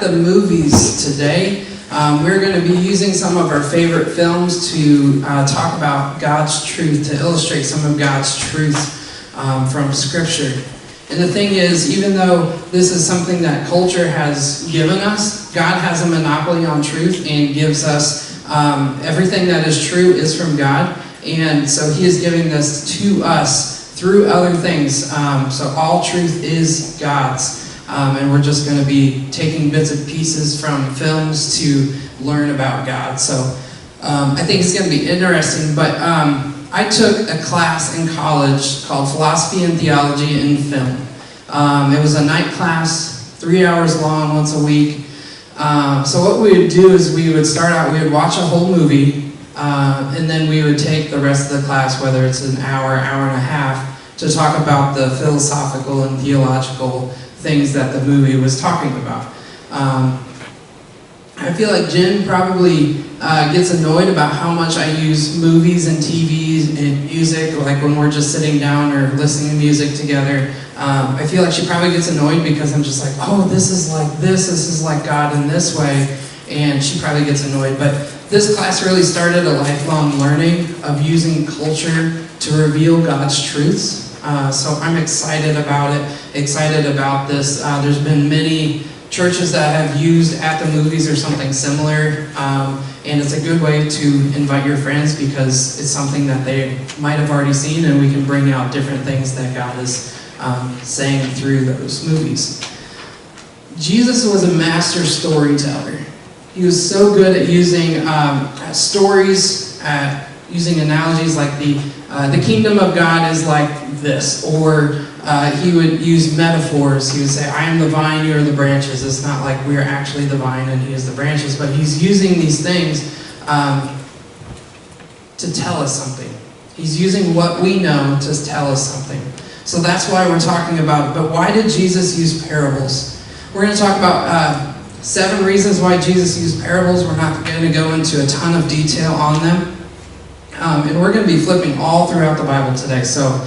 the movies today. We're going to be using some of our favorite films to talk about God's truth, to illustrate some of God's truth from Scripture. And the thing is, even though this is something that culture has given us, God has a monopoly on truth and gives us everything that is true is from God. And so He is giving this to us through other things. So all truth is God's. And we're just going to be taking bits and pieces from films to learn about God. So I think it's going to be interesting. But I took a class in college called Philosophy and Theology in Film. It was a night class, 3 hours long, once a week. So what we would do is we would start out, we would watch a whole movie, and then we would take the rest of the class, whether it's an hour, hour and a half, to talk about the philosophical and theological things that the movie was talking about. I feel like Jen probably gets annoyed about how much I use movies and TVs and music, like when we're just sitting down or listening to music together. I feel like she probably gets annoyed because I'm just like, oh, this is like this is like God in this way, and she probably gets annoyed. But this class really started a lifelong learning of using culture to reveal God's truths. So I'm excited about it, excited about this. There's been many churches that have used at the movies or something similar, and it's a good way to invite your friends because it's something that they might have already seen, and we can bring out different things that God is saying through those movies. Jesus was a master storyteller. He was so good at using stories, using analogies like the kingdom of God is like this, or he would use metaphors. He would say, I am the vine, you are the branches. It's not like we are actually the vine and he is the branches, but he's using these things to tell us something. He's using what we know to tell us something. So that's why we're talking about it. But why did Jesus use parables? We're going to talk about 7 reasons why Jesus used parables. We're not going to go into a ton of detail on them. And we're going to be flipping all throughout the Bible today. So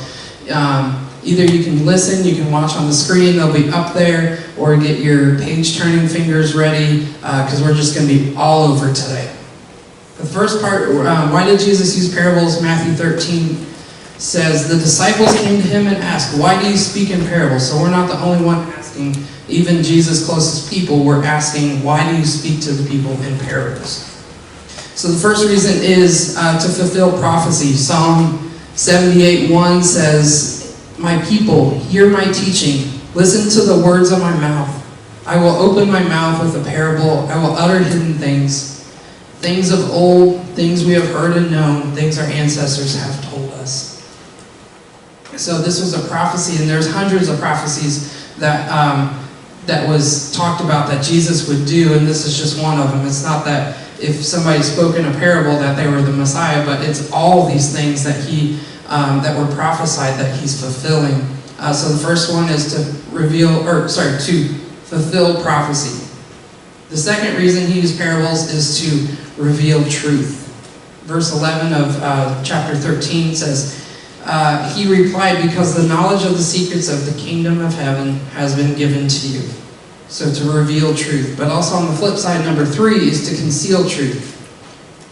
either you can listen, you can watch on the screen, they'll be up there, or get your page-turning fingers ready, because we're just going to be all over today. The first part, why did Jesus use parables? Matthew 13 says, the disciples came to him and asked, why do you speak in parables? So we're not the only one asking. Even Jesus' closest people were asking, why do you speak to the people in parables? So the first reason is to fulfill prophecy. Psalm 78:1 says, my people, hear my teaching. Listen to the words of my mouth. I will open my mouth with a parable. I will utter hidden things. Things of old, things we have heard and known, things our ancestors have told us. So this was a prophecy, and there's hundreds of prophecies that was talked about that Jesus would do, and this is just one of them. It's not that if somebody spoke in a parable that they were the Messiah, but it's all these things that that were prophesied that he's fulfilling. So the first one is to to fulfill prophecy. The second reason he used parables is to reveal truth. Verse 11 of chapter 13 says, he replied, because the knowledge of the secrets of the kingdom of heaven has been given to you. So to reveal truth. But also on the flip side, number 3 is to conceal truth.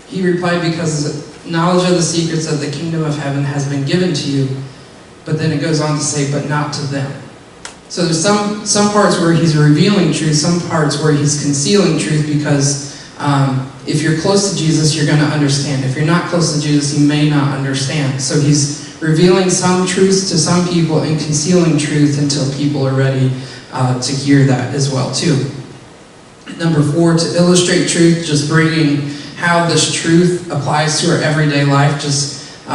He replied, because knowledge of the secrets of the kingdom of heaven has been given to you. But then it goes on to say, but not to them. So there's some parts where he's revealing truth, some parts where he's concealing truth, because if you're close to Jesus, you're going to understand. If you're not close to Jesus, you may not understand. So he's revealing some truths to some people and concealing truth until people are ready to hear that as well too. Number 4, to illustrate truth, just bringing how this truth applies to our everyday life. Just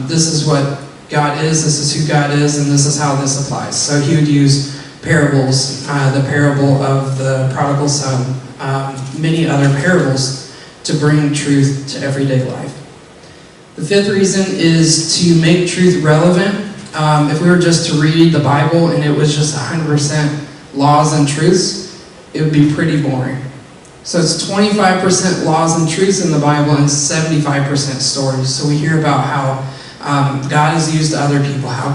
this is what God is, this is who God is, and this is how this applies. So he would use parables, the parable of the prodigal son, many other parables to bring truth to everyday life. The 5th reason is to make truth relevant. If we were just to read the Bible and it was just 100% laws and truths, it would be pretty boring. So it's 25% laws and truths in the Bible and 75% stories. So we hear about how God has used other people, how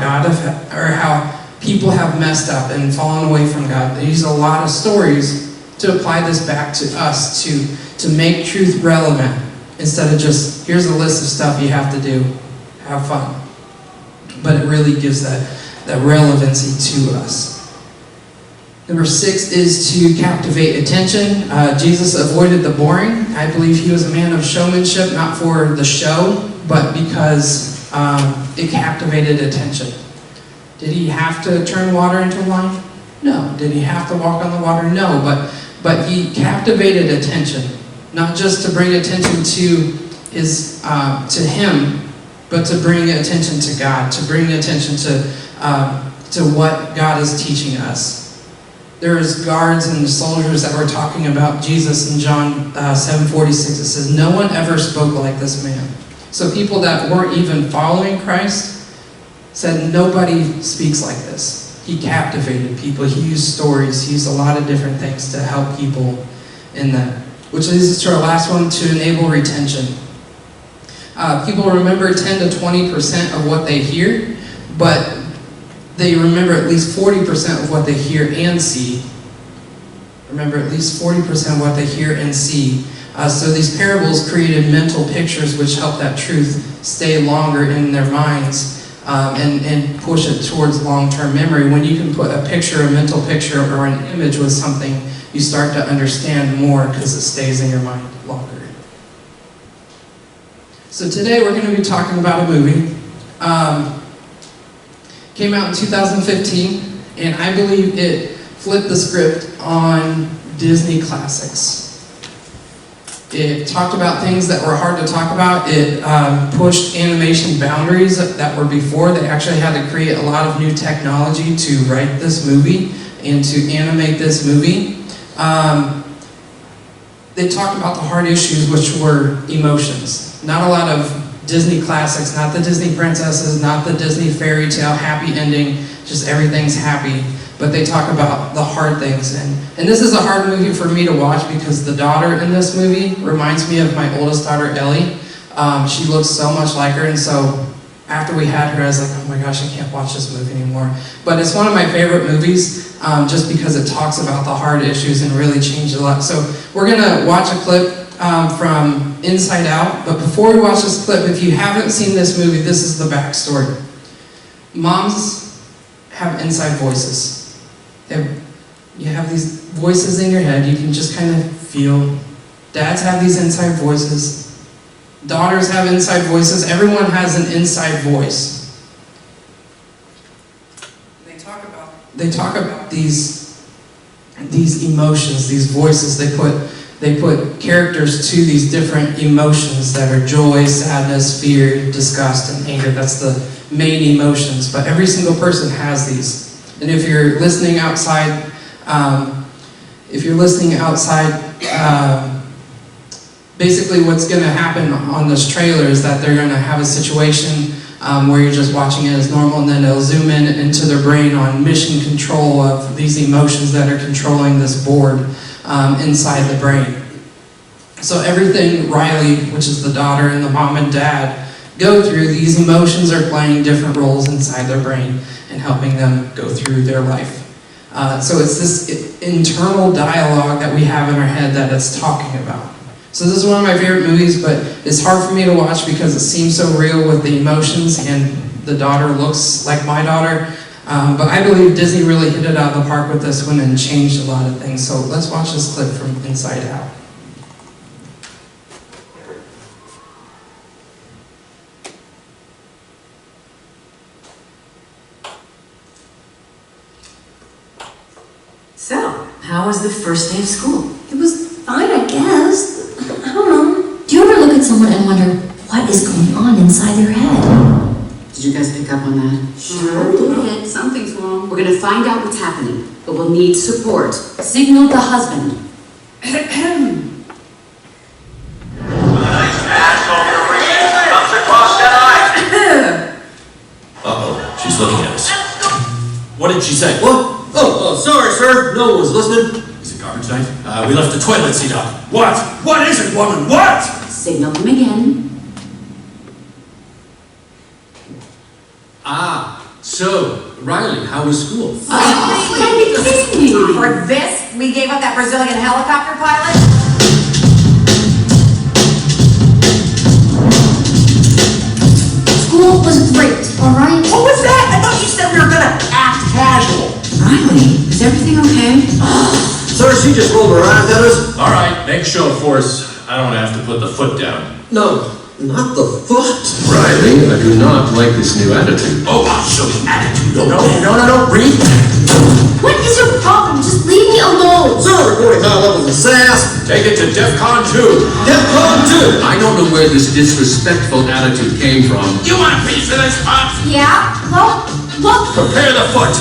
people have messed up and fallen away from God. They use a lot of stories to apply this back to us, to make truth relevant, instead of just, here's a list of stuff you have to do, have fun. But it really gives that relevancy to us. Number 6 is to captivate attention. Jesus avoided the boring. I believe he was a man of showmanship, not for the show, but because it captivated attention. Did he have to turn water into wine? No. Did he have to walk on the water? No. But he captivated attention, not just to bring attention to him, but to bring attention to God, to bring attention to what God is teaching us. There's guards and soldiers that were talking about Jesus in John 7:46. It says, no one ever spoke like this man. So people that weren't even following Christ said, nobody speaks like this. He captivated people. He used stories. He used a lot of different things to help people in that. Which leads us to our last one, to enable retention. People remember 10 to 20% of what they hear, but they remember at least 40% of what they hear and see. Remember at least 40% of what they hear and see. So these parables created mental pictures which help that truth stay longer in their minds and push it towards long-term memory. When you can put a picture, a mental picture, or an image with something, you start to understand more because it stays in your mind longer. So today we're going to be talking about a movie. Came out in 2015, and I believe it flipped the script on Disney classics. It talked about things that were hard to talk about. It pushed animation boundaries that were before. They actually had to create a lot of new technology to write this movie and to animate this movie. They talked about the hard issues, which were emotions. Not a lot of Disney classics, not the Disney princesses, not the Disney fairy tale happy ending, just everything's happy. But they talk about the hard things. And this is a hard movie for me to watch because the daughter in this movie reminds me of my oldest daughter, Ellie. She looks so much like her, and so after we had her, I was like, oh my gosh, I can't watch this movie anymore. But it's one of my favorite movies just because it talks about the hard issues and really changed a lot. So we're going to watch a clip from Inside Out. But before we watch this clip, if you haven't seen this movie, this is the backstory. Moms have inside voices. You have these voices in your head. You can just kind of feel. Dads have these inside voices. Daughters have inside voices. Everyone has an inside voice. They talk about these emotions, these voices. They put characters to these different emotions that are joy, sadness, fear, disgust, and anger. That's the main emotions. But every single person has these. And if you're listening outside, basically what's going to happen on this trailer is that they're going to have a situation where you're just watching it as normal, and then it'll zoom in into their brain on mission control of these emotions that are controlling this board inside the brain. So everything Riley, which is the daughter, and the mom and dad go through, these emotions are playing different roles inside their brain and helping them go through their life. So it's this internal dialogue that we have in our head that it's talking about. So this is one of my favorite movies, but it's hard for me to watch because it seems so real with the emotions, and the daughter looks like my daughter. But I believe Disney really hit it out of the park with this one and changed a lot of things. So let's watch this clip from Inside Out. So, how was the first day of school? It was fine, I guess. I don't know. Do you ever look at someone and wonder what is going on inside their head? Did you guys pick up on that? Sure did. Something's wrong. We're gonna find out what's happening, but we'll need support. Signal the husband. Uh-oh, she's looking at us. What did she say? What? Oh, sorry, sir. No one was listening. Is it garbage night? We left the toilet seat up. What? What is it, woman? What? Signal him again. Ah, so Riley, how was school? You gotta be kidding me. For this, we gave up that Brazilian helicopter pilot? School was great, all right? What was that? I thought you said we were gonna act casual. Riley, is everything okay? Sir, she just rolled her eyes at us. All right, make show of force. I don't have to put the foot down. No, not the foot. Riley, I do not like this new attitude. Oh, I'll show you attitude. No, read. What is your problem? Just leave me alone. Sir, reporting high levels of sass. Take it to DEFCON 2. DEFCON 2. I don't know where this disrespectful attitude came from. You want a piece of this, Pops? Yeah? Well, look. Prepare the foot.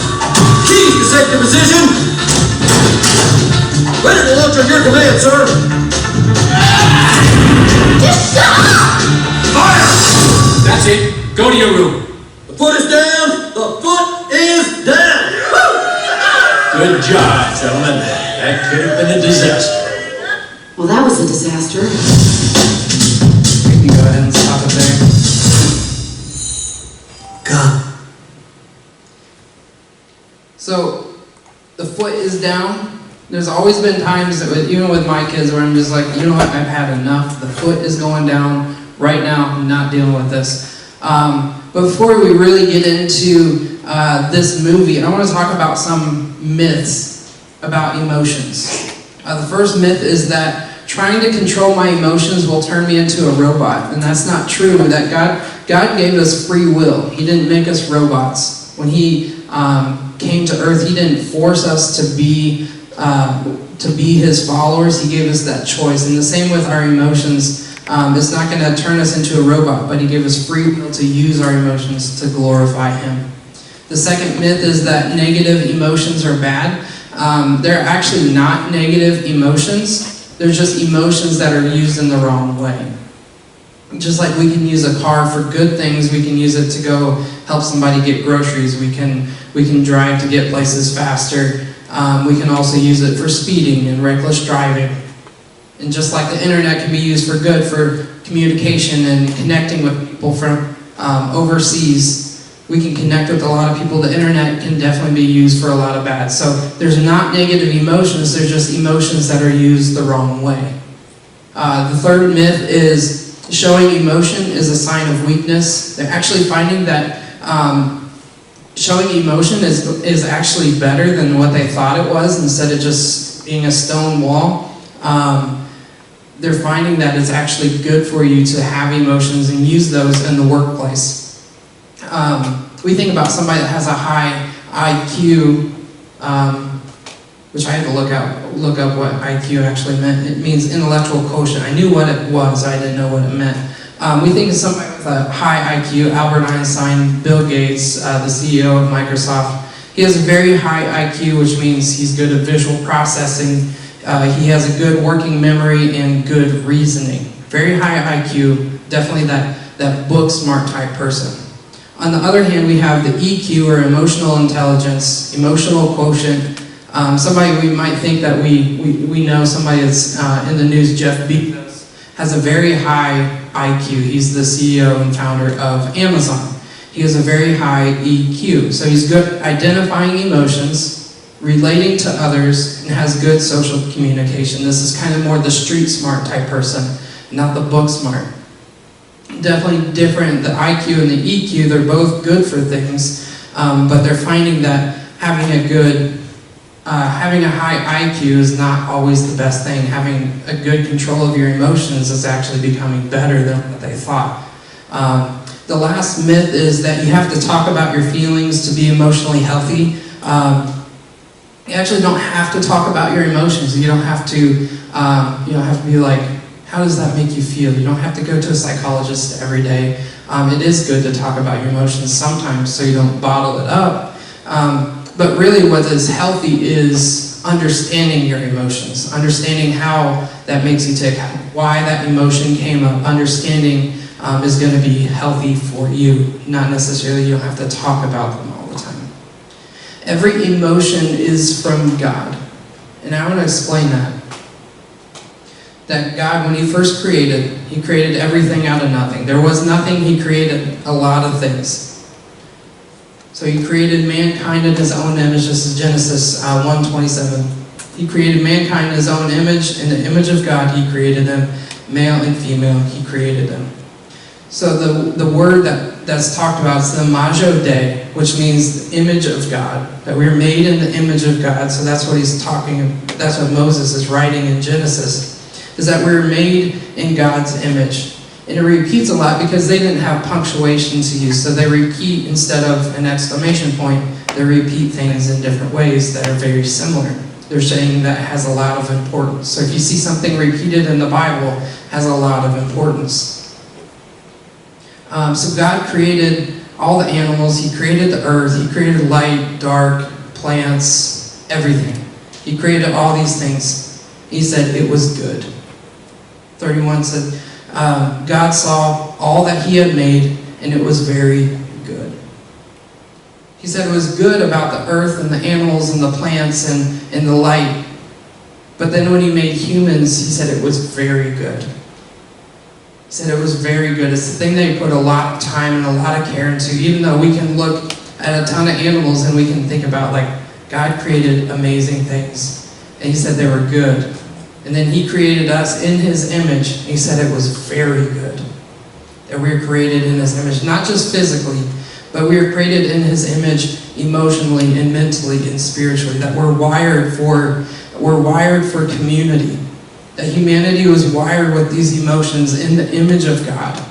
Keys to safety position. Ready to launch on your command, sir. Just shut up! Fire! That's it. Go to your room. The foot is down. The foot is down. Good job, gentlemen. That could have been a disaster. Well, that was a disaster. We can go ahead and stop it there. God. So, the foot is down. There's always been times that, even with my kids, where I'm just like, you know what, I've had enough. The foot is going down right now. I'm not dealing with this. But before we really get into this movie, I want to talk about some myths about emotions. The first myth is that trying to control my emotions will turn me into a robot, and that's not true. That God gave us free will. He didn't make us robots. When He came to earth, He didn't force us to be His followers. He gave us that choice. And the same with our emotions. It's not going to turn us into a robot, but He gave us free will to use our emotions to glorify Him. The second myth is that negative emotions are bad. They're actually not negative emotions. They're just emotions that are used in the wrong way. Just like we can use a car for good things, we can use it to go help somebody get groceries. We can drive to get places faster. We can also use it for speeding and reckless driving. And just like the internet can be used for good, for communication and connecting with people from overseas, we can connect with a lot of people. The internet can definitely be used for a lot of bad. So there's not negative emotions, they're just emotions that are used the wrong way. The third myth is showing emotion is a sign of weakness. They're actually finding that showing emotion is actually better than what they thought it was, instead of just being a stone wall. They're finding that it's actually good for you to have emotions and use those in the workplace. We think about somebody that has a high IQ, which I had to look up what IQ actually meant. It means intellectual quotient. I knew what it was, I didn't know what it meant. We think of somebody with a high IQ, Albert Einstein, Bill Gates, the CEO of Microsoft. He has a very high IQ, which means he's good at visual processing. He has a good working memory and good reasoning. Very high IQ, definitely that book smart type person. On the other hand, we have the EQ, or emotional intelligence, emotional quotient. Somebody we might think that we know, somebody that's in the news, Jeff Bezos, has a very high IQ. He's the CEO and founder of Amazon. He has a very high EQ. So he's good at identifying emotions, relating to others, and has good social communication. This is kind of more the street smart type person, not the book smart. Definitely different. The IQ and the EQ, they're both good for things, but they're finding that having a high IQ is not always the best thing. Having a good control of your emotions is actually becoming better than what they thought. The last myth is that you have to talk about your feelings to be emotionally healthy. You actually don't have to talk about your emotions. You don't have to be like, how does that make you feel? You don't have to go to a psychologist every day. It is good to talk about your emotions sometimes so you don't bottle it up. But really what is healthy is understanding your emotions, understanding how that makes you tick, why that emotion came up. Understanding is going to be healthy for you, not necessarily you don't have to talk about them all the time. Every emotion is from God, and I want to explain that. That God, when He first created, He created everything out of nothing. There was nothing, He created a lot of things. So he created mankind in his own image. This is Genesis 1:27. He created mankind in his own image. In the image of God, he created them. Male and female, he created them. So the word that's talked about is the imago Dei, which means the image of God. That we are made in the image of God. So that's what he's talking, that's what Moses is writing in Genesis. Is that we were made in God's image. And it repeats a lot because they didn't have punctuation to use. So they repeat instead of an exclamation point, they repeat things in different ways that are very similar. They're saying that has a lot of importance. So if you see something repeated in the Bible, it has a lot of importance. So God created all the animals. He created the earth. He created light, dark, plants, everything. He created all these things. He said it was good. 31 said, God saw all that he had made, and it was very good. He said it was good about the earth and the animals and the plants and the light. But then when he made humans, he said it was very good. He said it was very good. It's the thing that he put a lot of time and a lot of care into, even though we can look at a ton of animals and we can think about, like, God created amazing things. And he said they were good. And then he created us in his image. He said it was very good. That we were created in his image. Not just physically, but we were created in his image emotionally and mentally and spiritually. That we're wired for community. That humanity was wired with these emotions in the image of God.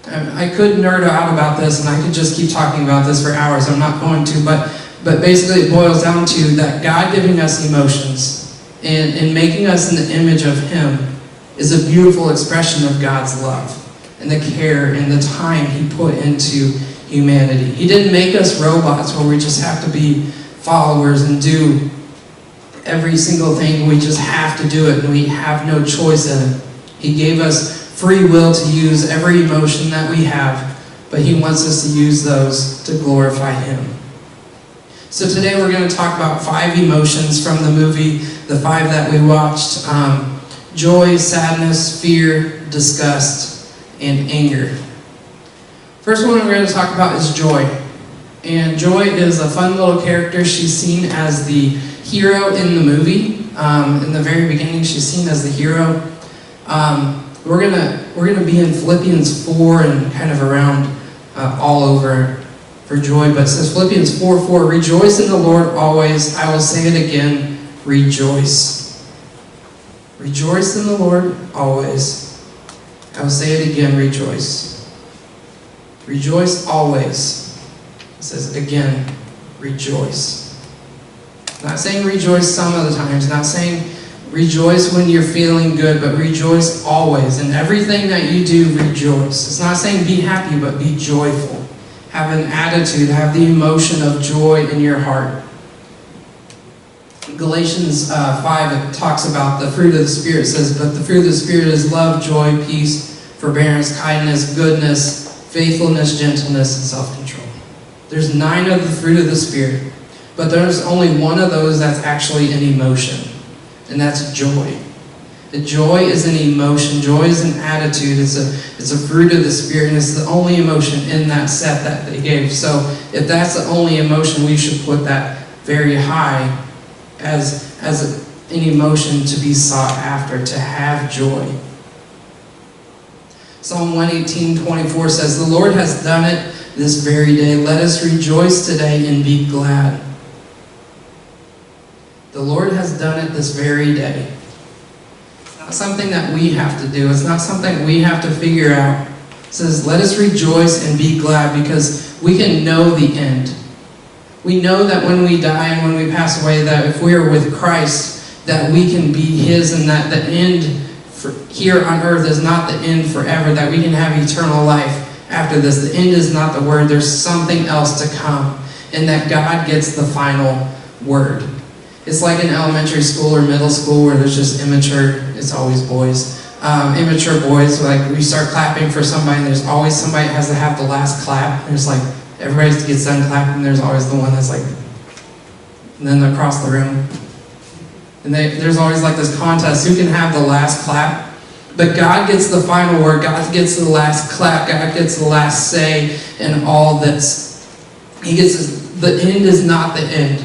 I could nerd out about this, and I could just keep talking about this for hours. I'm not going to, but basically it boils down to that God giving us emotions and making us in the image of him is a beautiful expression of God's love and the care and the time he put into humanity. He didn't make us robots where we just have to be followers and do every single thing. We just have to do it and we have no choice in it. He gave us free will to use every emotion that we have, but he wants us to use those to glorify him. So today we're going to talk about 5 emotions from the movie, the 5 that we watched. Joy, sadness, fear, disgust, and anger. First one we're going to talk about is Joy. And Joy is a fun little character. She's seen as the hero in the movie. In the very beginning, she's seen as the hero. We're gonna be in Philippians 4 and kind of around all over for Joy. But it says Philippians 4:4, rejoice in the Lord always. I will say it again, rejoice. Rejoice in the Lord always. I will say it again, rejoice. Rejoice always. It says again, rejoice. Not saying rejoice some of the times, not saying rejoice when you're feeling good, but rejoice always. In everything that you do, rejoice. It's not saying be happy, but be joyful. Have an attitude, have the emotion of joy in your heart. Galatians 5, it talks about the fruit of the Spirit. It says, but the fruit of the Spirit is love, joy, peace, forbearance, kindness, goodness, faithfulness, gentleness, and self-control. There's 9 of the fruit of the Spirit, but there's only one of those that's actually an emotion, and that's joy. The joy is an emotion. Joy is an attitude. It's a fruit of the Spirit, and it's the only emotion in that set that they gave. So if that's the only emotion, we should put that very high as an emotion to be sought after, to have joy. Psalm 118:24 says, the Lord has done it this very day. Let us rejoice today and be glad. The Lord has done it this very day. It's not something that we have to do. It's not something we have to figure out. It says, let us rejoice and be glad, because we can know the end. We know that when we die and when we pass away, that if we are with Christ, that we can be his, and that the end here on earth is not the end forever, that we can have eternal life after this. The end is not the word. There's something else to come, and that God gets the final word. It's like in elementary school or middle school where there's just immature, it's always boys, immature boys, like we start clapping for somebody and there's always somebody that has to have the last clap. There's like, everybody gets done clapping, there's always the one that's like, and then across the room. And there's always like this contest, who can have the last clap? But God gets the final word, God gets the last clap, God gets the last say in all this. He gets this, the end is not the end.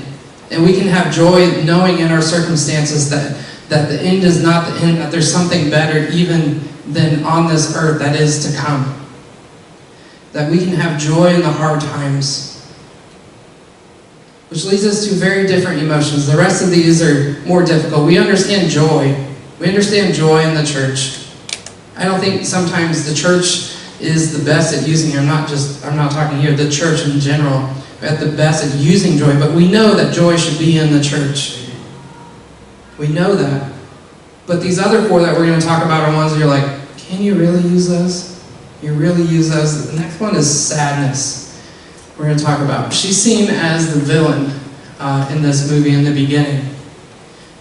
And we can have joy knowing in our circumstances that the end is not the end, that there's something better even than on this earth that is to come. That we can have joy in the hard times. Which leads us to very different emotions. The rest of these are more difficult. We understand joy. We understand joy in the church. I don't think sometimes the church is the best at using, I'm not talking here, the church in general, at the best at using joy, but we know that joy should be in the church. We know that. But these other four that we're going to talk about are ones that you're like, can you really use those? You really use those? The next one is sadness. We're going to talk about. She's seen as the villain in this movie in the beginning.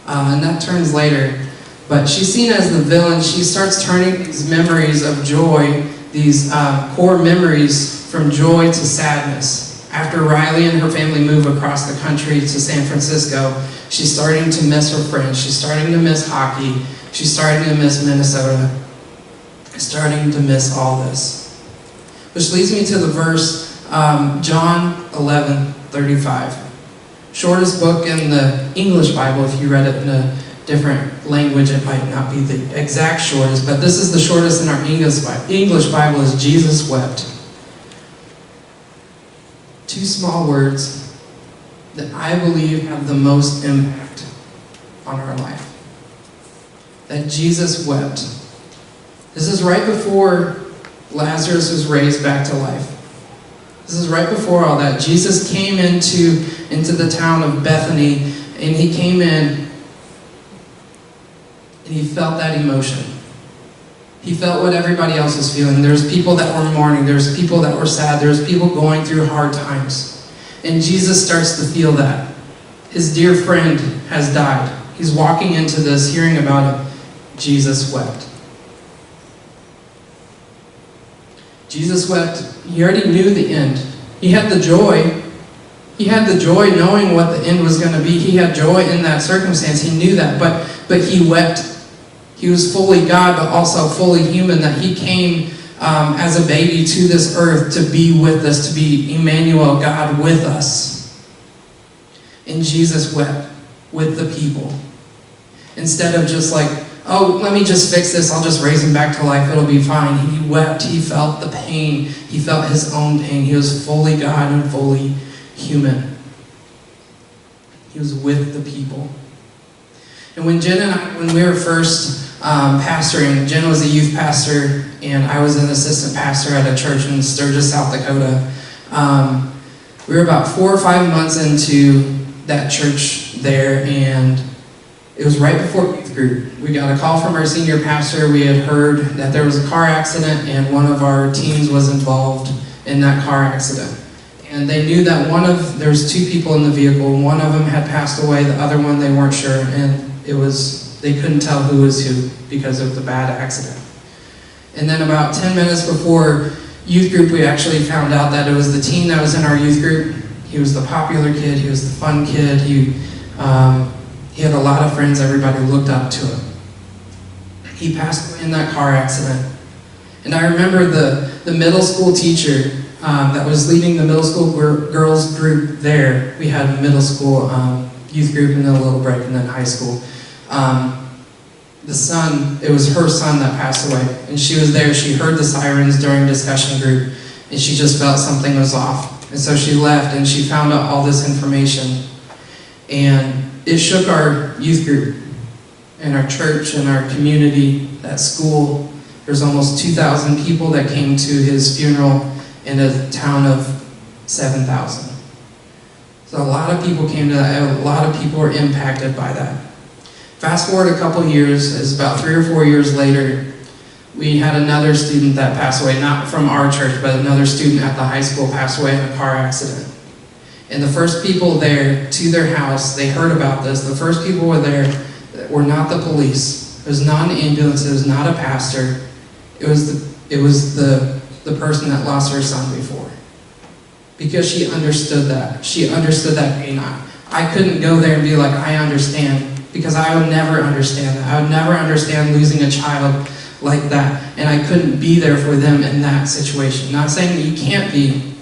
And that turns later. But she's seen as the villain. She starts turning these memories of joy, these core memories, from joy to sadness. After Riley and her family move across the country to San Francisco, she's starting to miss her friends. She's starting to miss hockey. She's starting to miss Minnesota. Starting to miss all this. Which leads me to the verse, John 11:35. Shortest book in the English Bible. If you read it in a different language, it might not be the exact shortest, but this is the shortest in our English Bible, is Jesus wept. Two small words that I believe have the most impact on our life. That Jesus wept. This is right before Lazarus was raised back to life. This is right before all that. Jesus came into the town of Bethany, and he came in and he felt that emotion. He felt what everybody else was feeling. There's people that were mourning. There's people that were sad. There's people going through hard times. And Jesus starts to feel that. His dear friend has died. He's walking into this, hearing about it. Jesus wept. Jesus wept. He already knew the end. He had the joy. He had the joy knowing what the end was going to be. He had joy in that circumstance. He knew that. But he wept. He was fully God, but also fully human, that he came as a baby to this earth to be with us, to be Emmanuel, God with us. And Jesus wept with the people. Instead of just like, oh, let me just fix this, I'll just raise him back to life, it'll be fine. He wept, he felt the pain, he felt his own pain. He was fully God and fully human. He was with the people. And when Jen and I, when we were first pastoring, Jen was a youth pastor, and I was an assistant pastor at a church in Sturgis, South Dakota. We were about 4 or 5 months into that church there, and it was right before youth group. We got a call from our senior pastor. We had heard that there was a car accident, and one of our teens was involved in that car accident. And they knew that there was 2 people in the vehicle. One of them had passed away, the other one they weren't sure, and they couldn't tell who was who because of the bad accident. And then about 10 minutes before youth group, we actually found out that it was the teen that was in our youth group. He was the popular kid, he was the fun kid, he had a lot of friends, everybody looked up to him. He passed away in that car accident. And I remember the middle school teacher that was leading the middle school girls group there. We had a middle school youth group and then a little break and then high school. It was her son that passed away, and she was there. She heard the sirens during discussion group, and she just felt something was off. And so she left, and she found out all this information, and it shook our youth group and our church and our community, that school. There's almost 2,000 people that came to his funeral in a town of 7,000. So a lot of people came to that. A lot of people were impacted by that. Fast forward a couple years, it's about 3 or 4 years later, we had another student that passed away, not from our church, but another student at the high school passed away in a car accident. And the first people there to their house, they heard about this. The first people were there were not the police. It was not an ambulance. It was not a pastor. It was the person that lost her son before. Because she understood that. She understood that pain. I couldn't go there and be like, I understand. Because I would never understand that. I would never understand losing a child like that. And I couldn't be there for them in that situation. Not saying that you can't be,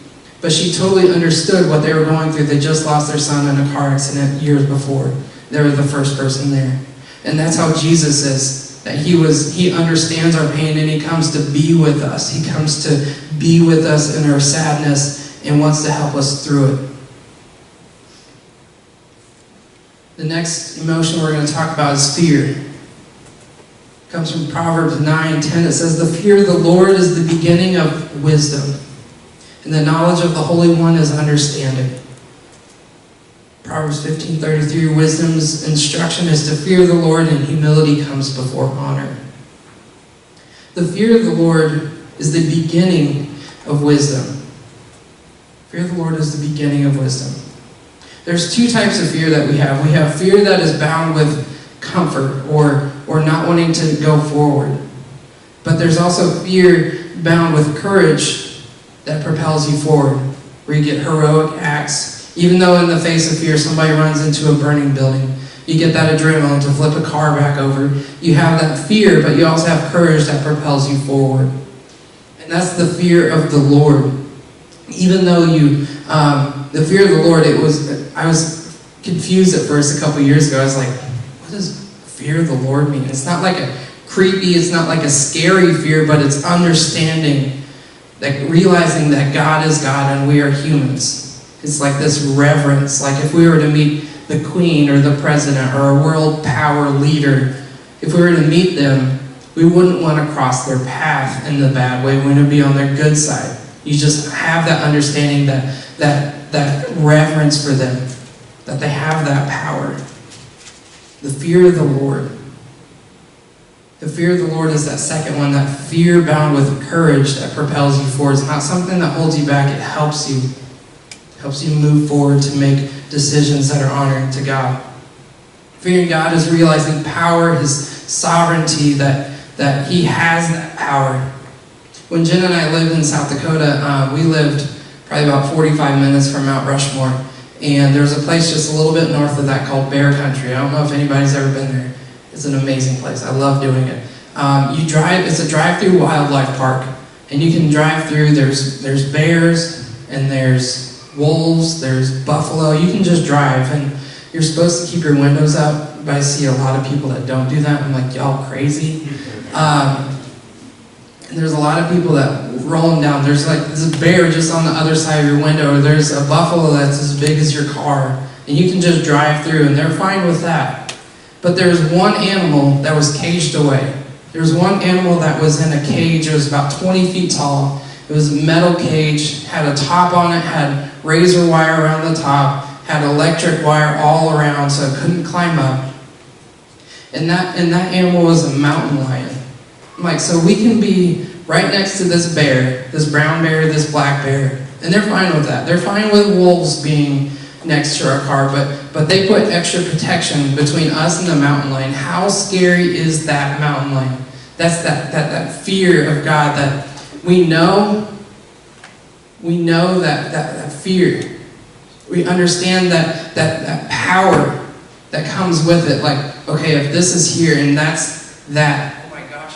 but she totally understood what they were going through. They just lost their son in a car accident years before. They were the first person there. And that's how Jesus is, that he understands our pain and he comes to be with us. He comes to be with us in our sadness and wants to help us through it. The next emotion we're going to talk about is fear. It comes from Proverbs 9:10. It says, "The fear of the Lord is the beginning of wisdom, and the knowledge of the Holy One is understanding." Proverbs 15:33, "Wisdom's instruction is to fear the Lord, and humility comes before honor." The fear of the Lord is the beginning of wisdom. Fear of the Lord is the beginning of wisdom. There's two types of fear that we have. We have fear that is bound with comfort or not wanting to go forward. But there's also fear bound with courage that propels you forward, where you get heroic acts. Even though in the face of fear somebody runs into a burning building, you get that adrenaline to flip a car back over. You have that fear, but you also have courage that propels you forward. And that's the fear of the Lord. Even though the fear of the Lord, I was confused at first a couple years ago. I was like, what does fear of the Lord mean? It's not like a creepy, it's not like a scary fear, but it's understanding, like realizing that God is God and we are humans. It's like this reverence, like if we were to meet the Queen or the President or a world power leader, if we were to meet them, we wouldn't want to cross their path in the bad way. We want to be on their good side. You just have that understanding, that reverence for them, that they have that power. The fear of the Lord. The fear of the Lord is that second one, that fear bound with courage that propels you forward. It's not something that holds you back, it helps you. Helps you move forward to make decisions that are honoring to God. Fearing God is realizing power, His sovereignty, that He has that power. When Jen and I lived in South Dakota, we lived probably about 45 minutes from Mount Rushmore. And there's a place just a little bit north of that called Bear Country. I don't know if anybody's ever been there. It's an amazing place. I love doing it. It's a drive-through wildlife park. And you can drive through, there's bears, and there's wolves, there's buffalo. You can just drive, and you're supposed to keep your windows up, but I see a lot of people that don't do that. I'm like, y'all crazy? And there's a lot of people that roll them down. There's a bear just on the other side of your window, or there's a buffalo that's as big as your car, and you can just drive through, and they're fine with that. But there's one animal that was caged away. There's one animal that was in a cage. It was about 20 feet tall. It was a metal cage, had a top on it, had razor wire around the top, had electric wire all around so it couldn't climb up. And that animal was a mountain lion. I'm like, so we can be right next to this bear, this brown bear, this black bear, and they're fine with that. They're fine with wolves being next to our car, but they put extra protection between us and the mountain lion. How scary is that mountain lion? That's that fear of God that we know that fear. We understand that power that comes with it. Like, okay, if this is here and that's that, oh my gosh,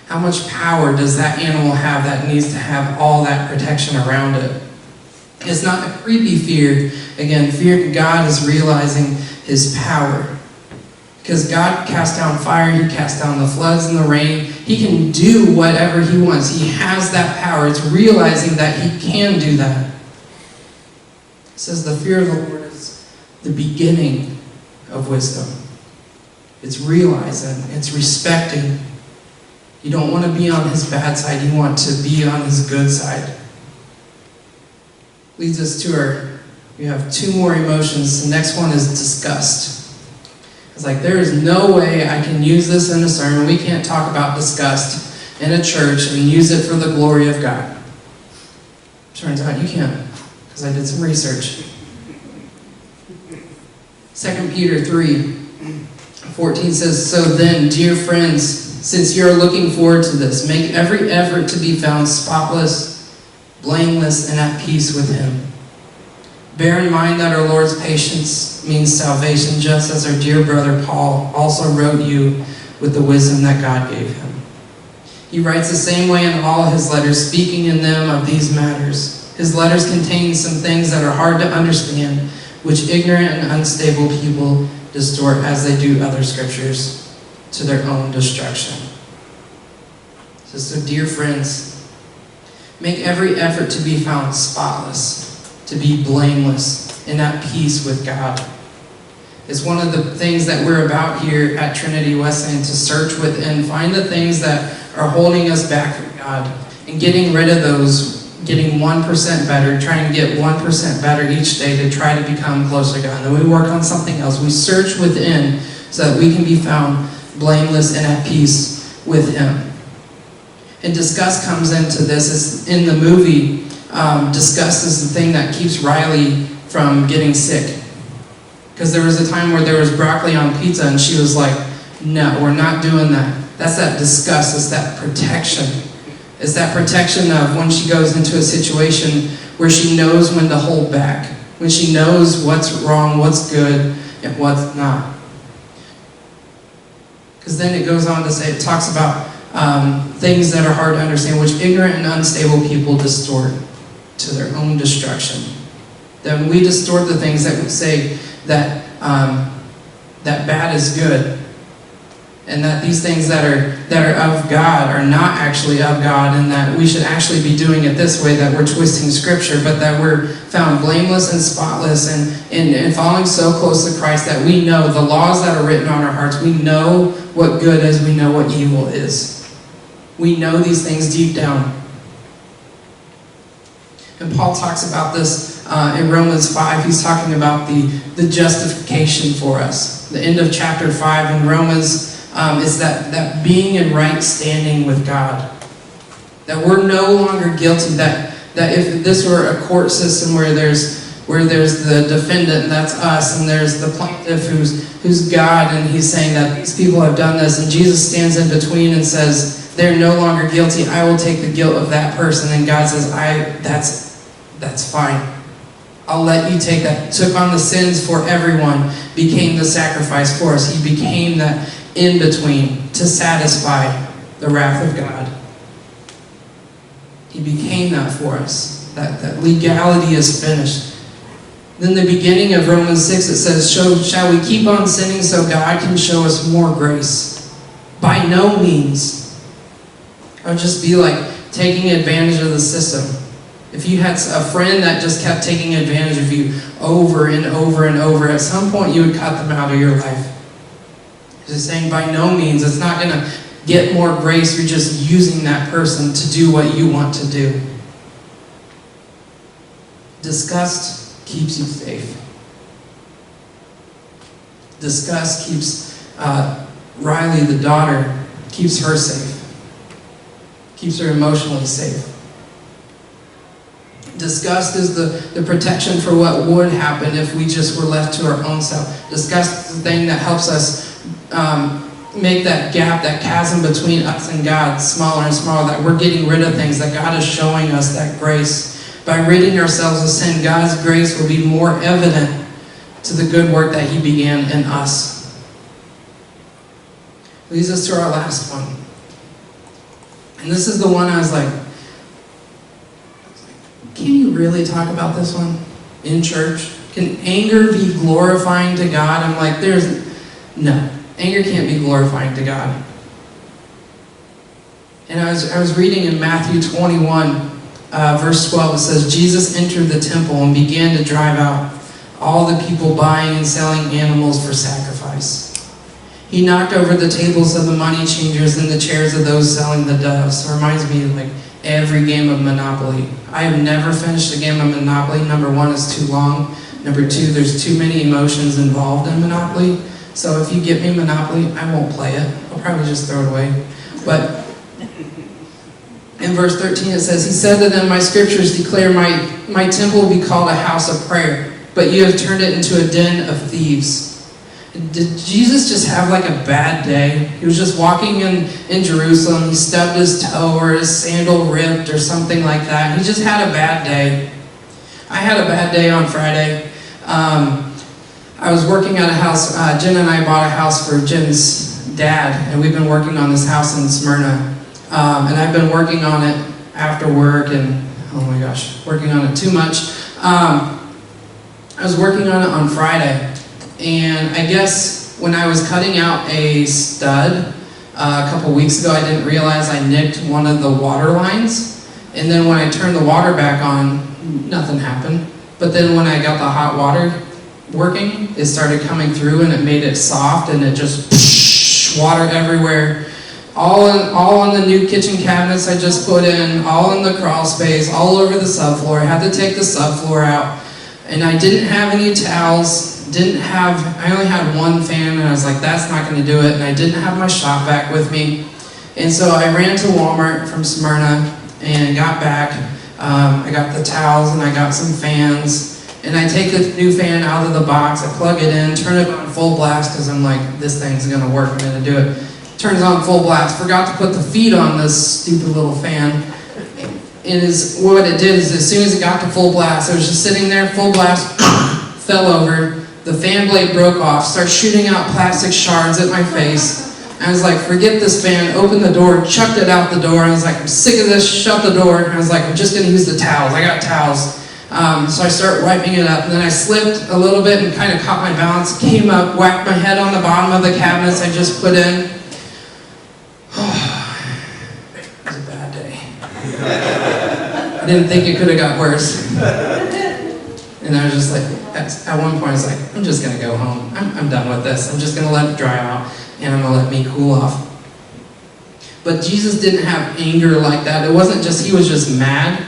how much power does that animal have that needs to have all that protection around it? It's not a creepy fear. Again, fear of God is realizing His power. Because God cast down fire, He cast down the floods and the rain. He can do whatever He wants. He has that power. It's realizing that He can do that. It says the fear of the Lord is the beginning of wisdom. It's realizing, it's respecting. You don't want to be on His bad side. You want to be on His good side. Leads us to we have two more emotions. The next one is disgust. It's like, there is no way I can use this in a sermon. We can't talk about disgust in a church and use it for the glory of God. Turns out you can, because I did some research. 2 Peter 3:14 says, "So then, dear friends, since you are looking forward to this, make every effort to be found spotless, blameless, and at peace with Him. Bear in mind that our Lord's patience means salvation, just as our dear brother Paul also wrote you with the wisdom that God gave him. He writes the same way in all his letters, speaking in them of these matters, His letters contain some things that are hard to understand, which ignorant and unstable people distort as they do other scriptures to their own destruction. So dear friends, make every effort to be found spotless, to be blameless, and at peace with God. It's one of the things that we're about here at Trinity Wesleyan, to search within, find the things that are holding us back from God, and getting rid of those, getting 1% better, trying to get 1% better each day to try to become closer to God. Then we work on something else. We search within so that we can be found blameless and at peace with Him. And disgust comes into this. It's in the movie, disgust is the thing that keeps Riley from getting sick. Because there was a time where there was broccoli on pizza and she was like, no, we're not doing that. That's that disgust. It's that protection. It's that protection of when she goes into a situation where she knows when to hold back, when she knows what's wrong, what's good, and what's not. Because then it goes on to say, it talks about things that are hard to understand, which ignorant and unstable people distort to their own destruction. Then we distort the things that we say that that bad is good, and that these things that are of God are not actually of God, and that we should actually be doing it this way, that we're twisting Scripture, but that we're found blameless and spotless and following so close to Christ that we know the laws that are written on our hearts. We know what good is, we know what evil is. We know these things deep down. And Paul talks about this in Romans 5. He's talking about the justification for us. The end of chapter 5 in Romans is that being in right standing with God. That we're no longer guilty. That if this were a court system where there's the defendant, and that's us, and there's the plaintiff who's God, and he's saying that these people have done this, and Jesus stands in between and says, they're no longer guilty, I will take the guilt of that person. And God says, that's fine. I'll let you take that. Took on the sins for everyone, became the sacrifice for us. He became that in-between to satisfy the wrath of God. He became that for us. That legality is finished. Then the beginning of Romans 6, it says, shall we keep on sinning so God can show us more grace? By no means. It would just be like taking advantage of the system. If you had a friend that just kept taking advantage of you over and over and over, at some point you would cut them out of your life. Just saying, by no means, it's not going to get more grace. You're just using that person to do what you want to do. Disgust keeps you safe. Disgust keeps Riley, the daughter, keeps her safe. Keeps her emotionally safe. Disgust is the protection for what would happen if we just were left to our own self. Disgust is the thing that helps us make that gap, that chasm between us and God smaller and smaller, that we're getting rid of things, that God is showing us that grace. By ridding ourselves of sin, God's grace will be more evident to the good work that He began in us. Leads us to our last one. And this is the one I was like, can you really talk about this one in church? Can anger be glorifying to God? I'm like, no, anger can't be glorifying to God. And I was reading in Matthew 21, verse 12, it says, Jesus entered the temple and began to drive out all the people buying and selling animals for sacrifice. He knocked over the tables of the money changers and the chairs of those selling the doves. It reminds me of like every game of Monopoly. I have never finished a game of Monopoly. Number one, it's too long. Number two, there's too many emotions involved in Monopoly. So if you get me Monopoly, I won't play it. I'll probably just throw it away. But in verse 13 it says, He said to them, my scriptures declare my temple will be called a house of prayer, but you have turned it into a den of thieves. Did Jesus just have like a bad day? He was just walking in Jerusalem. He stubbed his toe or his sandal ripped or something like that. He just had a bad day. I had a bad day on Friday. I was working at a house. Jen and I bought a house for Jen's dad, and we've been working on this house in Smyrna. And I've been working on it after work, and Oh my gosh, working on it too much. I was working on it on Friday, and I guess when I was cutting out a stud a couple weeks ago, I didn't realize I nicked one of the water lines, and then when I turned the water back on, nothing happened. But then when I got the hot water working, it started coming through and it made it soft, and it just water everywhere. All on the new kitchen cabinets I just put in, all in the crawl space, all over the subfloor. I had to take the subfloor out. And I didn't have any towels, I only had one fan, and I was like, that's not gonna do it. And I didn't have my shop vac with me. And so I ran to Walmart from Smyrna and got back. I got the towels and I got some fans. And I take the new fan out of the box, I plug it in, turn it on full blast, because I'm like, this thing's gonna work, I'm gonna do it. Turns on full blast, forgot to put the feet on this stupid little fan. What it did is as soon as it got to full blast, I was just sitting there, full blast, fell over, the fan blade broke off, started shooting out plastic shards at my face. I was like, forget this fan, opened the door, chucked it out the door. I was like, I'm sick of this, shut the door. I was like, I'm just gonna use the towels, I got towels. So I start wiping it up, and then I slipped a little bit and kind of caught my balance, came up, whacked my head on the bottom of the cabinets I just put in. It was a bad day. I didn't think it could have got worse. And I was just like, at one point I was like, I'm just gonna go home. I'm done with this. I'm just gonna let it dry out, and I'm gonna let me cool off. But Jesus didn't have anger like that. It wasn't just, he was just mad.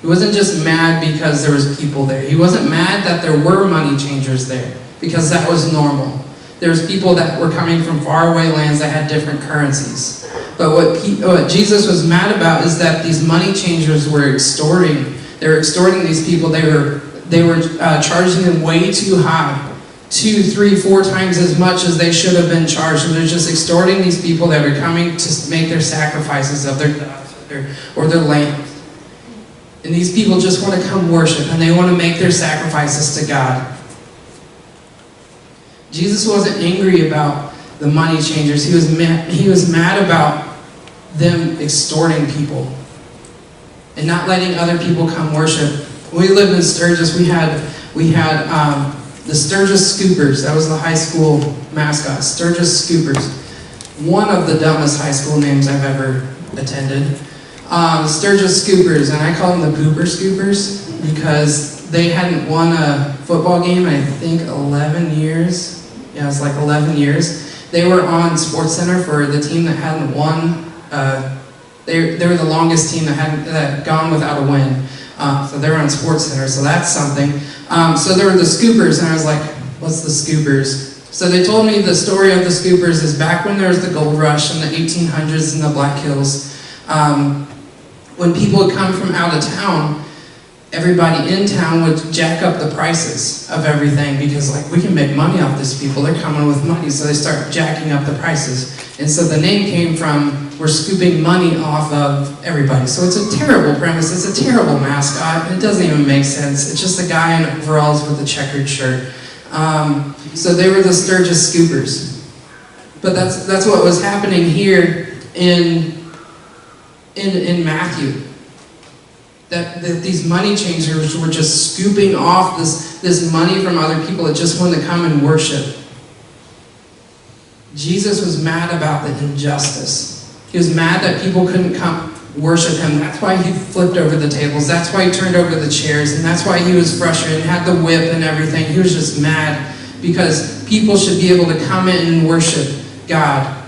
He wasn't just mad because there was people there. He wasn't mad that there were money changers there, because that was normal. There was people that were coming from faraway lands that had different currencies. But what Jesus was mad about is that these money changers were extorting. They were extorting these people. They were charging them way too high, 2, 3, 4 times as much as they should have been charged. And they're just extorting these people that were coming to make their sacrifices of their doves or their lambs. And these people just want to come worship, and they want to make their sacrifices to God. Jesus wasn't angry about the money changers. He was mad about them extorting people and not letting other people come worship. When we lived in Sturgis, we had the Sturgis Scoopers. That was the high school mascot, Sturgis Scoopers. One of the dumbest high school names I've ever attended. Sturgis Scoopers, and I call them the Pooper Scoopers because they hadn't won a football game in I think 11 years. Yeah, it was like 11 years. They were on SportsCenter for the team that hadn't won. They were the longest team that had gone without a win. So they were on SportsCenter, so that's something. So there were the Scoopers, and I was like, what's the Scoopers? So they told me the story of the Scoopers is back when there was the gold rush in the 1800s in the Black Hills. When people would come from out of town, everybody in town would jack up the prices of everything because, like, we can make money off these people. They're coming with money, so they start jacking up the prices. And so the name came from, we're scooping money off of everybody. So it's a terrible premise. It's a terrible mascot. It doesn't even make sense. It's just a guy in overalls with a checkered shirt. So they were the Sturgis Scoopers. But that's what was happening here in Matthew. That these money changers were just scooping off this money from other people that just wanted to come and worship. Jesus was mad about the injustice. He was mad that people couldn't come worship him. That's why he flipped over the tables. That's why he turned over the chairs. And that's why he was frustrated and had the whip and everything. He was just mad because people should be able to come in and worship God.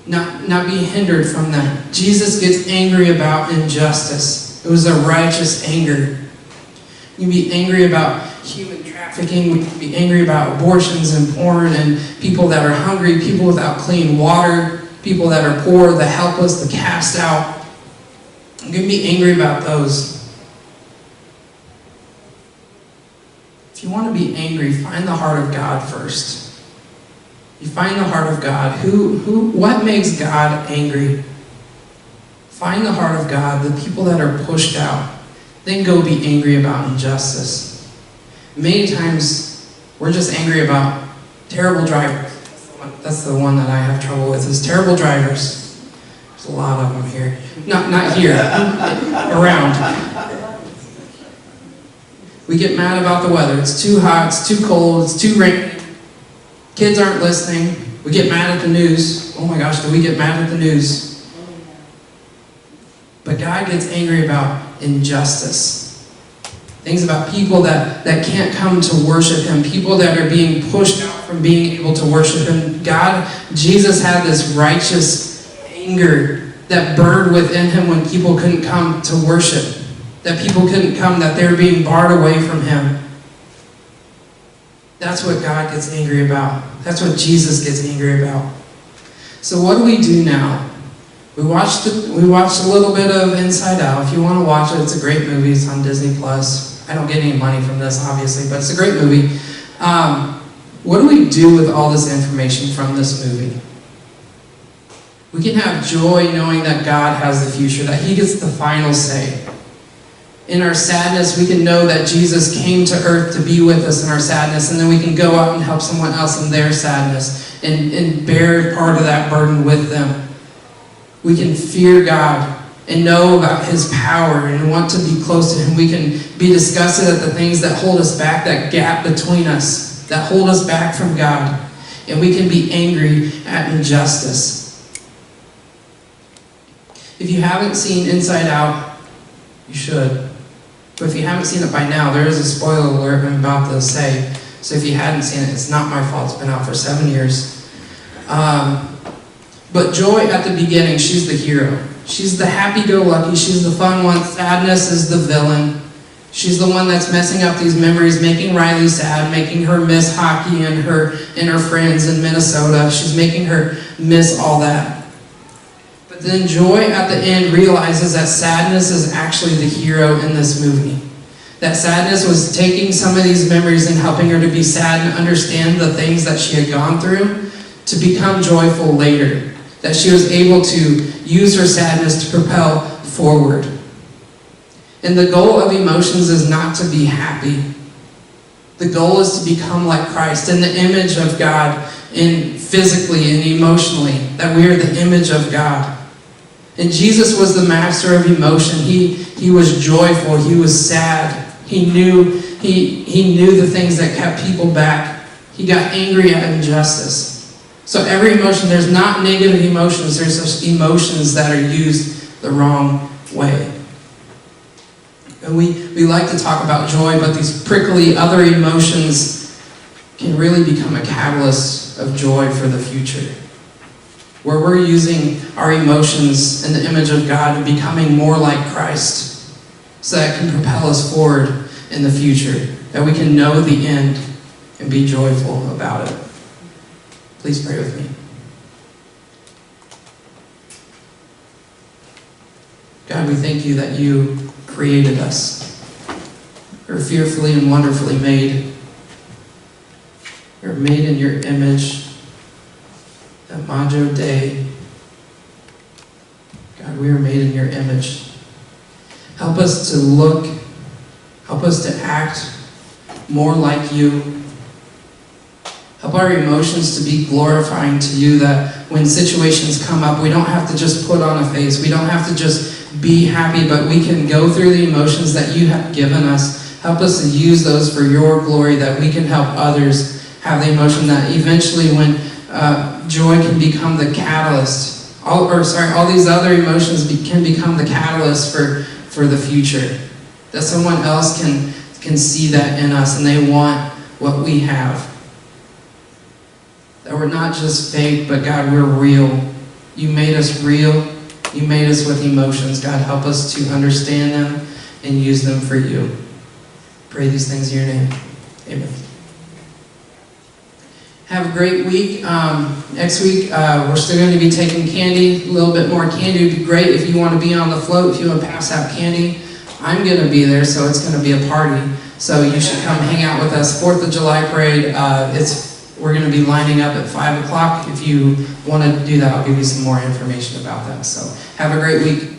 Not be hindered from that. Jesus gets angry about injustice. It was a righteous anger. You can be angry about human trafficking. We can be angry about abortions and porn and people that are hungry, people without clean water, people that are poor, the helpless, the cast out. You can be angry about those. If you want to be angry, find the heart of God first. You find the heart of God. What makes God angry? Find the heart of God, the people that are pushed out. Then go be angry about injustice. Many times, we're just angry about terrible drivers. That's the one that I have trouble with, is terrible drivers. There's a lot of them here. Not here, around. We get mad about the weather. It's too hot, it's too cold, it's too rainy. Kids aren't listening. We get mad at the news. Oh my gosh, do we get mad at the news? But God gets angry about injustice. Things about people that can't come to worship Him. People that are being pushed out from being able to worship Him. Jesus had this righteous anger that burned within Him when people couldn't come to worship. That people couldn't come, that they were being barred away from Him. That's what God gets angry about. That's what Jesus gets angry about. So what do we do now? We watched a little bit of Inside Out. If you want to watch it, it's a great movie. It's on Disney Plus. I don't get any money from this, obviously, but it's a great movie. What do we do with all this information from this movie? We can have joy knowing that God has the future, that He gets the final say. In our sadness, we can know that Jesus came to earth to be with us in our sadness, and then we can go out and help someone else in their sadness and bear part of that burden with them. We can fear God and know about His power and want to be close to Him. We can be disgusted at the things that hold us back, that gap between us, that hold us back from God. And we can be angry at injustice. If you haven't seen Inside Out, you should. But if you haven't seen it by now, there is a spoiler alert I'm about to say. So if you hadn't seen it, it's not my fault. It's been out for 7 years. But Joy, at the beginning, she's the hero. She's the happy-go-lucky. She's the fun one. Sadness is the villain. She's the one that's messing up these memories, making Riley sad, making her miss hockey and her friends in Minnesota. She's making her miss all that. But then Joy, at the end, realizes that sadness is actually the hero in this movie. That sadness was taking some of these memories and helping her to be sad and understand the things that she had gone through to become joyful later. That she was able to use her sadness to propel forward. And the goal of emotions is not to be happy. The goal is to become like Christ in the image of God, and physically and emotionally, that we are the image of God. And Jesus was the master of emotion. He was joyful. He was sad. He knew the things that kept people back. He got angry at injustice. So every emotion, there's not negative emotions. There's just emotions that are used the wrong way. And we like to talk about joy, but these prickly other emotions can really become a catalyst of joy for the future. Where we're using our emotions in the image of God and becoming more like Christ, so that can propel us forward in the future, that we can know the end and be joyful about it. Please pray with me. God, we thank you that you created us. We're fearfully and wonderfully made. We're made in your image. Imago Dei. God, we are made in your image. Help us to look, help us to act more like you. Help our emotions to be glorifying to you, that when situations come up, we don't have to just put on a face. We don't have to just be happy, but we can go through the emotions that you have given us. Help us to use those for your glory, that we can help others have the emotion, that eventually when joy can become the catalyst, all these other emotions can become the catalyst for the future. That someone else can see that in us and they want what we have. That we're not just fake, but God, we're real. You made us real. You made us with emotions. God, help us to understand them and use them for you. Pray these things in your name. Amen. Have a great week. Next week, we're still going to be taking candy. A little bit more candy would be great if you want to be on the float, if you want to pass out candy. I'm going to be there, so it's going to be a party. So you should come hang out with us. 4th of July parade. We're going to be lining up at 5 o'clock. If you want to do that, I'll give you some more information about that. So have a great week.